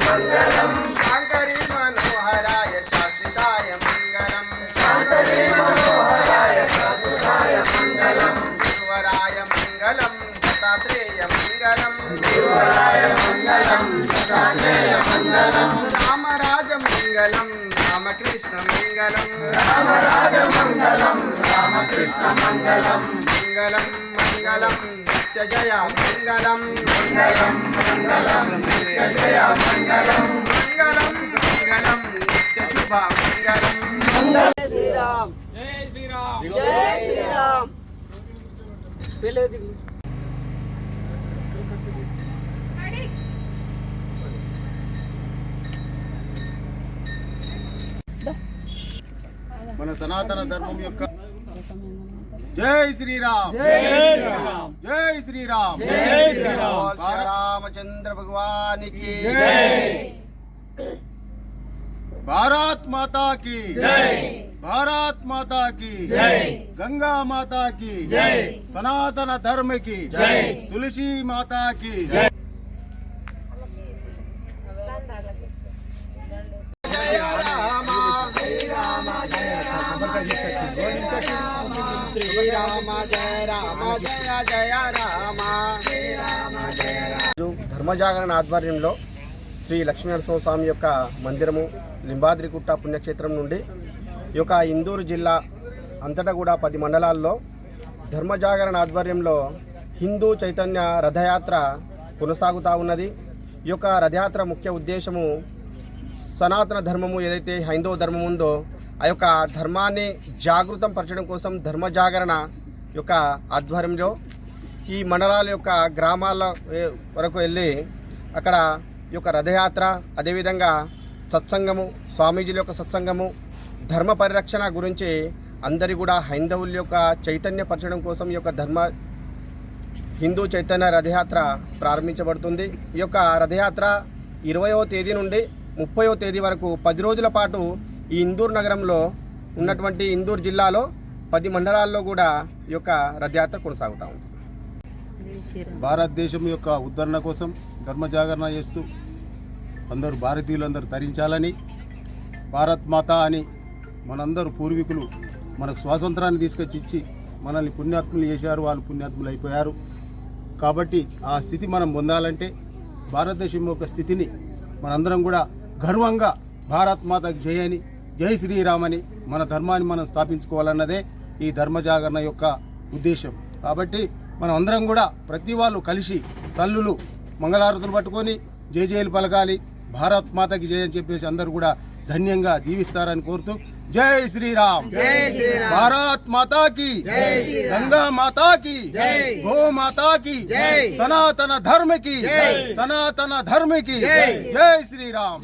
मंगलम शांकरी मनोहराय शाश्वताय मंगलम शांकरी मनोहराय शाश्वताय मंगलम गुरुवराय मंगलम दत्तात्रेय मंगलम गुरुवराय मंगलम दत्तात्रेय मंगलम रामराज मंगलम रामकृष्ण मंगलम रामराज मंगलम रामकृष्ण मंगलम मंगलम मंगलम नित्य जय मंगलम मंगलम मंगलम नित्य जय मंगलम मंगलम मंगलम नित्य शुभ मंगलम जय श्री राम जय श्री राम जय श्री राम। మన సనాతన ధర్మం యొక్క జై శ్రీరామ్ జై శ్రీరామ్ రామచంద్ర భగవాన్ కి భారత్ మాతా కి భారత్ మాతా కి గంగా మాతా కి సనాతన ధర్మ కి తులసి మాతా కి శ్రీరామ జయ రామ జయ జయ రామ ధర్మజాగరణ ఆధ్వర్యంలో శ్రీ లక్ష్మీనరసింహస్వామి యొక్క మందిరము లింబాద్రిగుట్ట పుణ్యక్షేత్రం నుండి ఈ యొక్క ఇందూరు జిల్లా అంతటా కూడా 10 మండలాల్లో ధర్మజాగరణ ఆధ్వర్యంలో హిందూ చైతన్య రథయాత్ర కొనసాగుతూ ఉన్నది। ఈ యొక్క రథయాత్ర ముఖ్య ఉద్దేశము సనాతన ధర్మము ఏదైతే హైందవ ధర్మం ఉందో ఆ యొక్క ధర్మాన్ని జాగృతం పరచడం కోసం ధర్మజాగరణ యొక్క ఆధ్వర్యంలో ఈ మండలాల యొక్క గ్రామాల వరకు వెళ్ళి అక్కడ ఈ యొక్క రథయాత్ర అదేవిధంగా సత్సంగము స్వామీజీల యొక్క సత్సంగము ధర్మ పరిరక్షణ గురించి అందరి కూడా హైందవుల యొక్క చైతన్యపరచడం కోసం ఈ యొక్క హిందూ చైతన్య రథయాత్ర ప్రారంభించబడుతుంది। ఈ యొక్క రథయాత్ర 20వ తేదీ నుండి 30వ తేదీ వరకు 10 రోజుల పాటు ఈ ఇందూరు నగరంలో ఉన్నటువంటి ఇందూరు జిల్లాలో 10 మండలాల్లో కూడా ఈ యొక్క రథయాత్ర కొనసాగుతూ ఉంది। భారతదేశం యొక్క ఉద్ధరణ కోసం ధర్మజాగరణ చేస్తూ అందరూ భారతీయులందరూ తరించాలని భారత్ మాతా అని మనందరూ పూర్వీకులు మనకు స్వాతంత్రాన్ని తీసుకొచ్చి ఇచ్చి మనల్ని పుణ్యాత్ములు చేశారు, వాళ్ళు పుణ్యాత్ములు అయిపోయారు। కాబట్టి ఆ స్థితి మనం పొందాలంటే భారతదేశం యొక్క స్థితిని మనందరం కూడా గర్వంగా భారత్ మాతకి జై అని జై శ్రీరామ్ అని మన ధర్మాన్ని మనం స్థాపించుకోవాలన్నదే ఈ ధర్మజాగరణ యొక్క ఉద్దేశం। కాబట్టి మనం అందరం కూడా ప్రతి వాళ్ళు కలిసి తల్లులు మంగళారతులు పట్టుకొని జై జైలు పలకాలి, భారత్ మాతకి జై అని చెప్పేసి అందరూ కూడా ధన్యంగా జీవిస్తారని కోరుతూ జై శ్రీరామ్ భారత్ మాతా की गंगा माता की गो माता की सनातन धर्म की जय श्री राम।